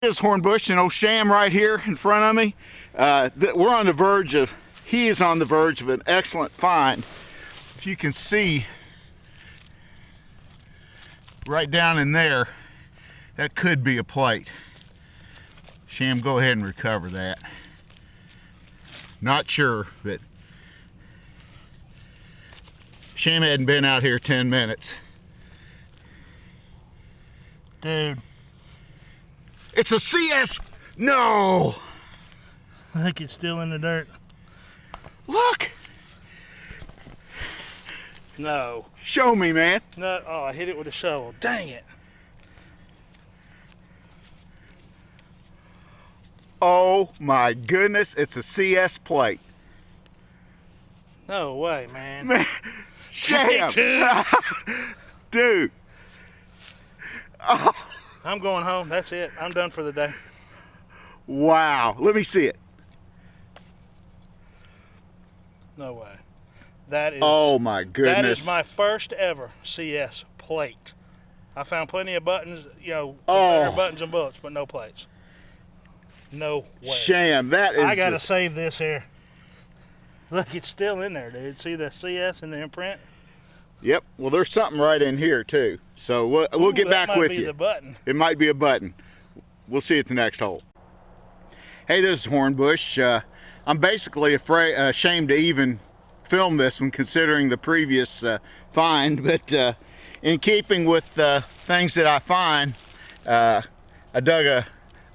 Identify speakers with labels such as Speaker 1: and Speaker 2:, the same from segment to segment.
Speaker 1: This is Hornbush and old Sham right here in front of me. We're on the verge of, he is on the verge of an excellent find. If you can see right down in there, that could be a plate. Sham, go ahead and recover that. Not sure, but Sham hadn't been out here 10 minutes.
Speaker 2: Dude.
Speaker 1: It's a CS. No.
Speaker 2: I think it's still in the dirt.
Speaker 1: Look.
Speaker 2: No.
Speaker 1: Show me, man.
Speaker 2: No. Oh, I hit it with a shovel. Dang it.
Speaker 1: Oh my goodness, it's a CS plate.
Speaker 2: No way, man.
Speaker 1: Man, Sham. Dude. Oh.
Speaker 2: I'm going home. That's it. I'm done for the day.
Speaker 1: Wow. Let me see it.
Speaker 2: No way. That is.
Speaker 1: Oh my goodness.
Speaker 2: That is my first ever CS plate. I found plenty of buttons, you know, buttons and bullets, but no plates. No way.
Speaker 1: Sham, that is.
Speaker 2: I gotta save this here. Look, it's still in there, dude. See the CS in the imprint?
Speaker 1: Yep. Well, there's something right in here too. So we'll get back with you.
Speaker 2: That might be the button.
Speaker 1: It might be a button. We'll see you at the next hole. Hey, this is Hornbush. I'm basically ashamed to even film this one, considering the previous find. But in keeping with things that I find, I dug a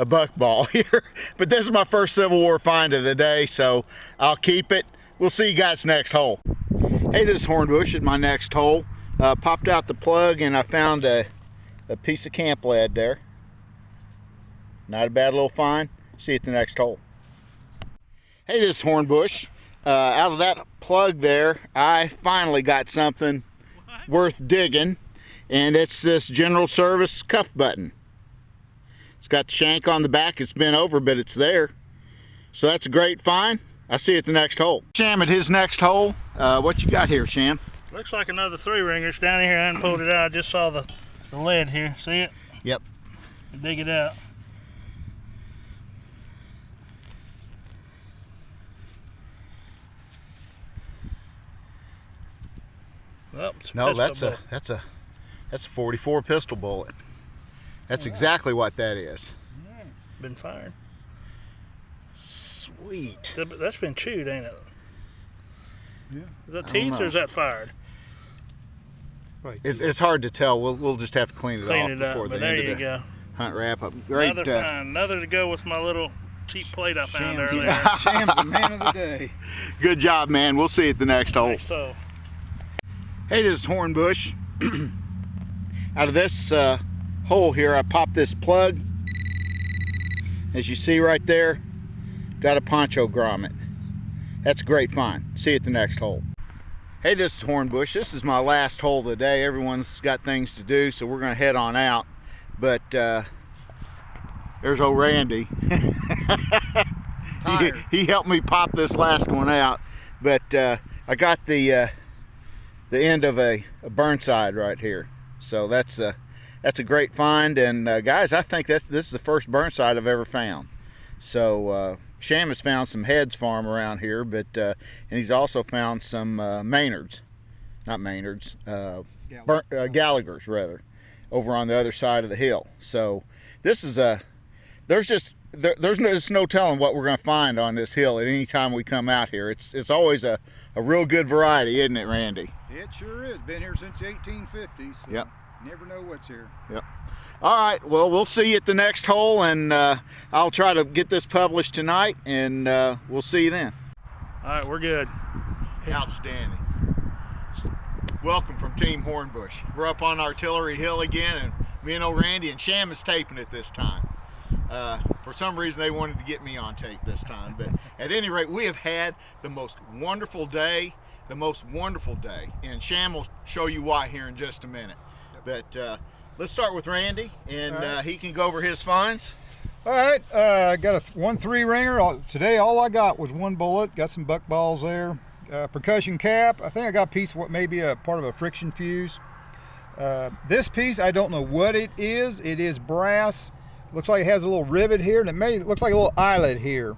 Speaker 1: buckball here. But this is my first Civil War find of the day, so I'll keep it. We'll see you guys next hole. Hey, this is Hornbush at my next hole. Popped out the plug and I found a piece of camp lead there. Not a bad little find. See you at the next hole. Hey, this is Hornbush. Out of that plug there, I finally got something worth digging, and it's this General Service cuff button. It's got the shank on the back. It's been over, but it's there. So that's a great find. I'll see you at the next hole. Sham at his next hole. What you got here, Sham?
Speaker 2: Looks like another 3-ringer. It's down here. I hadn't pulled it out. I just saw the lead here. See it?
Speaker 1: Yep.
Speaker 2: Dig it out. Oh,
Speaker 1: no, that's a 44 pistol bullet. That's exactly what that is.
Speaker 2: Been fired.
Speaker 1: Sweet.
Speaker 2: That's been chewed, ain't it?
Speaker 1: Yeah.
Speaker 2: Is that teeth or is that fired?
Speaker 1: Right. It's hard to tell. We'll just have to clean it off before the end of the hunt wrap up. Great.
Speaker 2: Another find. Another to go with my little cheap plate I found earlier.
Speaker 1: Sham's the man of the day. Good job, man. We'll see you at the next hole. Hey, this is Hornbush. Out of this hole here, I popped this plug. As you see right there, got a poncho grommet. That's a great find. See you at the next hole. Hey, this is Hornbush. This is my last hole of the day. Everyone's got things to do, so we're going to head on out. But there's old Randy. he helped me pop this last one out. But I got the end of a burnside right here. So that's a great find. And guys, I think this is the first burnside I've ever found. So Sham has found some Heads farm around here, but and he's also found some Maynards, not Maynards, Gallagher's rather, over on the other side of the hill. So this is there's no telling what we're going to find on this hill at any time we come out here. It's always a real good variety, isn't it, Randy?
Speaker 3: It sure is. Been here since the 1850s. So
Speaker 1: yep.
Speaker 3: Never know what's here.
Speaker 1: Yep. All right. Well, we'll see you at the next hole, and I'll try to get this published tonight, and we'll see you then.
Speaker 2: All right, we're good.
Speaker 1: Outstanding. Welcome from Team Hornbush. We're up on Artillery Hill again, and me and old Randy and Sham is taping it this time. For some reason, they wanted to get me on tape this time, but at any rate, we have had the most wonderful day. And Sham will show you why here in just a minute. But let's start with Randy, and he can go over his finds.
Speaker 3: All right, I got one 3-ringer. Today all I got was one bullet. Got some buck balls there. Percussion cap. I think I got a piece of what may be a part of a friction fuse. This piece, I don't know what it is. It is brass. Looks like it has a little rivet here, and it looks like a little eyelet here.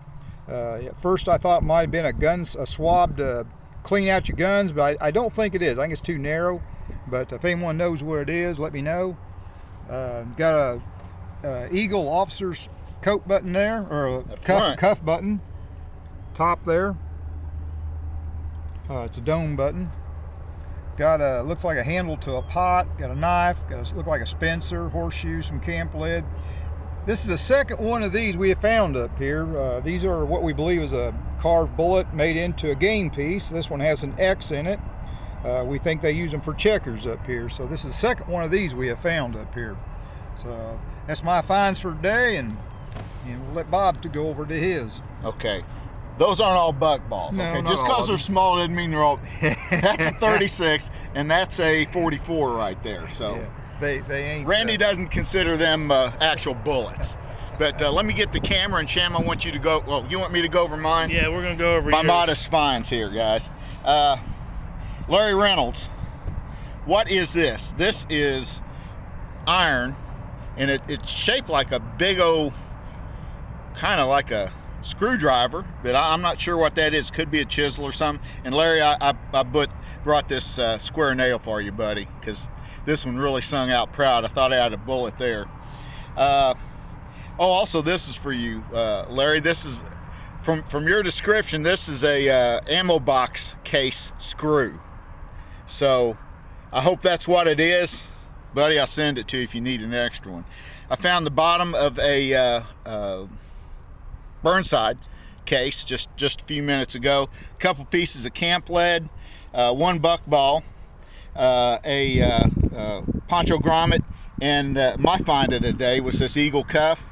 Speaker 3: At first I thought it might have been a swab to clean out your guns, but I don't think it is. I think it's too narrow. But if anyone knows what it is, let me know. Got a Eagle officer's coat button there, or a cuff button. Top there. It's a dome button. Got a, looks like a handle to a pot. Got a knife. Got a, look like a Spencer, horseshoe, some camp lead. This is the second one of these we have found up here. These are what we believe is a carved bullet made into a game piece. This one has an X in it. We think they use them for checkers up here. So this is the second one of these we have found up here. So that's my finds for today, and we'll let Bob to go over to his.
Speaker 1: Okay. Those aren't all buck balls.
Speaker 3: No,
Speaker 1: okay,
Speaker 3: not
Speaker 1: just
Speaker 3: all
Speaker 1: because
Speaker 3: of
Speaker 1: they're
Speaker 3: them.
Speaker 1: small doesn't mean they're all. That's a 36, and that's a 44 right there. So
Speaker 3: Yeah, they ain't.
Speaker 1: Randy doesn't consider them actual bullets. But let me get the camera, and Sham, I want you to go. Well, you want me to go over mine?
Speaker 2: Yeah, we're gonna go over
Speaker 1: my
Speaker 2: yours.
Speaker 1: modest finds here, guys. Larry Reynolds, what is this? This is iron, and it's shaped like a big old, kind of like a screwdriver, but I'm not sure what that is. Could be a chisel or something. And Larry, I brought this square nail for you, buddy, because this one really sung out proud. I thought I had a bullet there. Oh, also this is for you, Larry. This is from your description. This is a ammo box case screw. So I hope that's what it is, buddy. I'll send it to you if you need an extra one. I found the bottom of a Burnside case just a few minutes ago. A couple pieces of camp lead, one buck ball, a poncho grommet, and my find of the day was this Eagle cuff.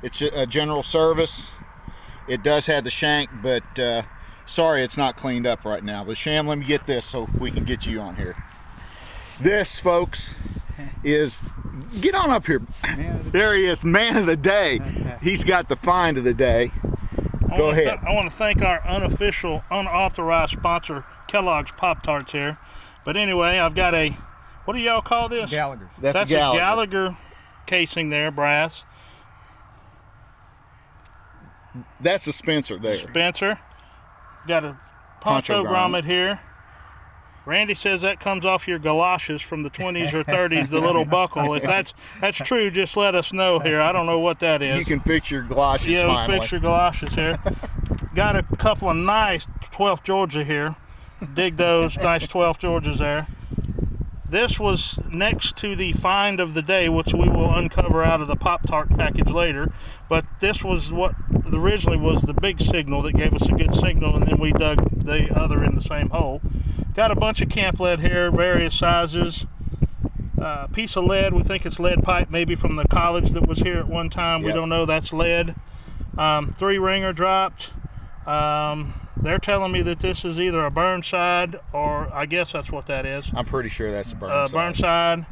Speaker 1: It's a general service. It does have the shank, but sorry it's not cleaned up right now. But Sham, let me get this so we can get you on here. This, folks, is, get on up here. There he is, man of the day. He's got the find of the day. Go ahead.
Speaker 2: I want to thank our unofficial, unauthorized sponsor, Kellogg's Pop-Tarts here. But anyway, I've got a, what do y'all call this?
Speaker 3: Gallagher.
Speaker 1: That's
Speaker 2: a Gallagher casing there, brass.
Speaker 1: That's a Spencer there.
Speaker 2: Spencer. Got a poncho grommet here. Randy says that comes off your galoshes from the 20s or 30s, the little buckle. If that's true, just let us know here. I don't know what that is.
Speaker 1: You can fix your galoshes finally.
Speaker 2: Fix your galoshes here. Got a couple of nice 12th Georgia here. Dig those, nice 12th Georgias there. This was next to the find of the day, which we will uncover out of the Pop-Tart package later. But this was what originally was the big signal that gave us a good signal, and then we dug the other in the same hole. Got a bunch of camp lead here, various sizes. Piece of lead, we think it's lead pipe, maybe from the college that was here at one time.
Speaker 1: Yep.
Speaker 2: We don't know, that's lead. 3 ringer dropped. They're telling me that this is either a Burnside, or I guess that's what that is.
Speaker 1: I'm pretty sure that's a Burnside.
Speaker 2: Burnside.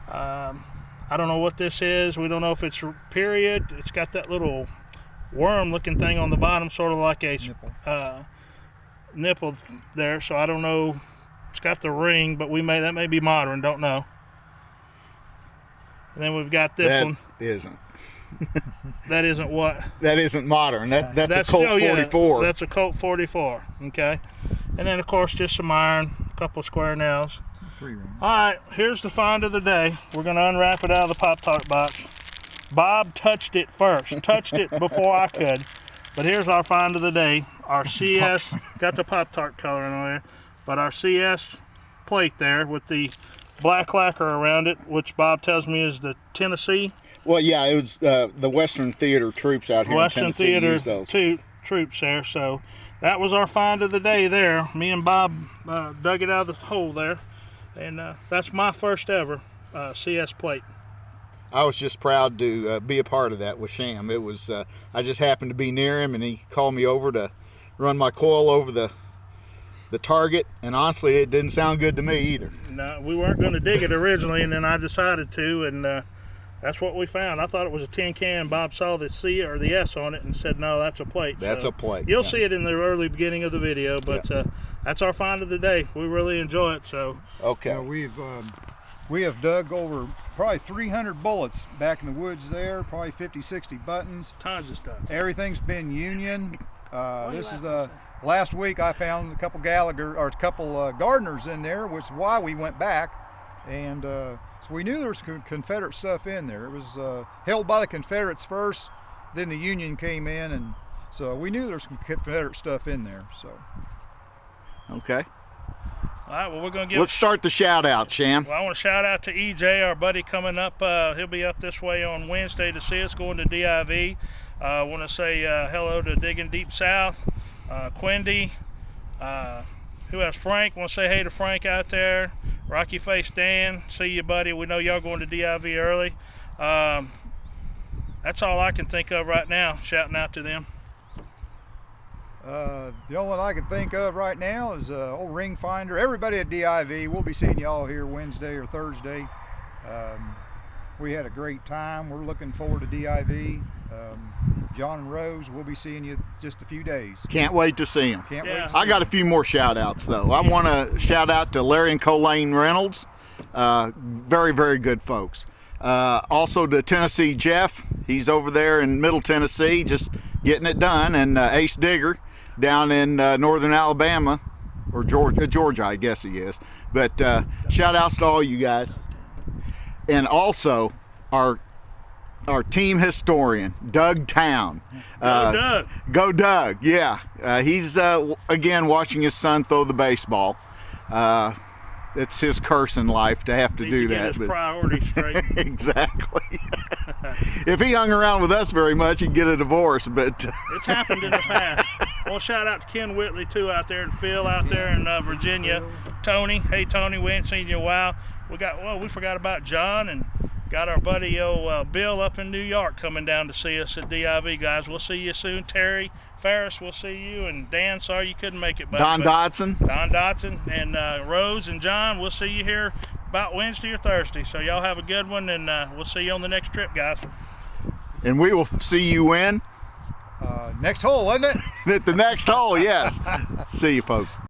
Speaker 2: I don't know what this is. We don't know if it's period. It's got that little worm looking thing on the bottom, sort of like a nipple there, so I don't know. It's got the ring, but that may be modern, don't know. And then we've got this one.
Speaker 1: Isn't.
Speaker 2: That isn't what?
Speaker 1: That isn't modern. That's a Colt 44.
Speaker 2: That's a Colt 44. Okay. And then of course just some iron, a couple of square nails.
Speaker 3: 3 rings.
Speaker 2: All right, here's the find of the day. We're gonna unwrap it out of the Pop-Tart box. Bob touched it first. Touched it before I could. But here's our find of the day. Our CS, got the Pop-Tart coloring on there, but our CS plate there with the black lacquer around it, which Bob tells me is the Tennessee.
Speaker 1: Well, yeah, it was the Western Theater troops out here
Speaker 2: Western
Speaker 1: in Tennessee
Speaker 2: Theater
Speaker 1: use those.
Speaker 2: troops there. So that was our find of the day there. Me and Bob dug it out of the hole there, and that's my first ever CS plate.
Speaker 1: I was just proud to be a part of that with Sham. It was I just happened to be near him, and he called me over to run my coil over the target, and honestly, it didn't sound good to me either.
Speaker 2: No, we weren't going to dig it originally, and then I decided to, and that's what we found. I thought it was a tin can. Bob saw the C or the S on it and said, no, that's a plate.
Speaker 1: That's a plate.
Speaker 2: You'll see it in the early beginning of the video, but that's our find of the day. We really enjoy it. So
Speaker 1: okay.
Speaker 3: We've We have dug over probably 300 bullets back in the woods there, probably 50, 60 buttons.
Speaker 2: Tons of stuff.
Speaker 3: Everything's been Union. This is the last week I found a couple gardeners in there, which is why we went back. And so we knew there was Confederate stuff in there. It was held by the Confederates first, then the Union came in, and so we knew there was some Confederate stuff in there. So.
Speaker 1: Okay.
Speaker 2: All right, well, we're going to give...
Speaker 1: Let's start the shout out, Sham.
Speaker 2: Well, I want to shout out to EJ, our buddy coming up. He'll be up this way on Wednesday to see us going to DIV. I want to say hello to Digging Deep South, Quindy. Who else? Frank. Want to say hey to Frank out there. Rocky Face Dan. See you, buddy. We know y'all going to DIV early. That's all I can think of right now, shouting out to them.
Speaker 3: The only one I can think of right now is old Ring Finder. Everybody at DIV, we'll be seeing y'all here Wednesday or Thursday. We had a great time. We're looking forward to DIV. John and Rose, we'll be seeing you just a few days.
Speaker 1: Can't wait to see them.
Speaker 3: Can't wait to see
Speaker 1: I got a few more shout outs though. I want to shout out to Larry and Colleen Reynolds. Very, very good folks. Also to Tennessee Jeff. He's over there in Middle Tennessee just getting it done. And Ace Digger down in northern Alabama, or Georgia, I guess he is. But shout outs to all you guys. And also our team historian, Doug Town.
Speaker 2: Go Doug.
Speaker 1: Go Doug, yeah. He's again watching his son throw the baseball. It's his curse in life to have to do that.
Speaker 2: His priorities straight.
Speaker 1: Exactly. If he hung around with us very much, he'd get a divorce. But
Speaker 2: it's happened in the past. Well, shout out to Ken Whitley too out there, and Phil out there in Virginia. Tony, hey Tony, we ain't seen you in a while. We forgot about John, and got our buddy Bill up in New York coming down to see us at DIV, guys. We'll see you soon. Terry Ferris, we'll see you. And Dan, sorry you couldn't make it, buddy.
Speaker 1: Don Dodson,
Speaker 2: and Rose and John, we'll see you here about Wednesday or Thursday. So y'all have a good one, and we'll see you on the next trip, guys.
Speaker 1: And we will see you in
Speaker 3: next hole, wasn't it?
Speaker 1: at the next hole. Yes. See you, folks.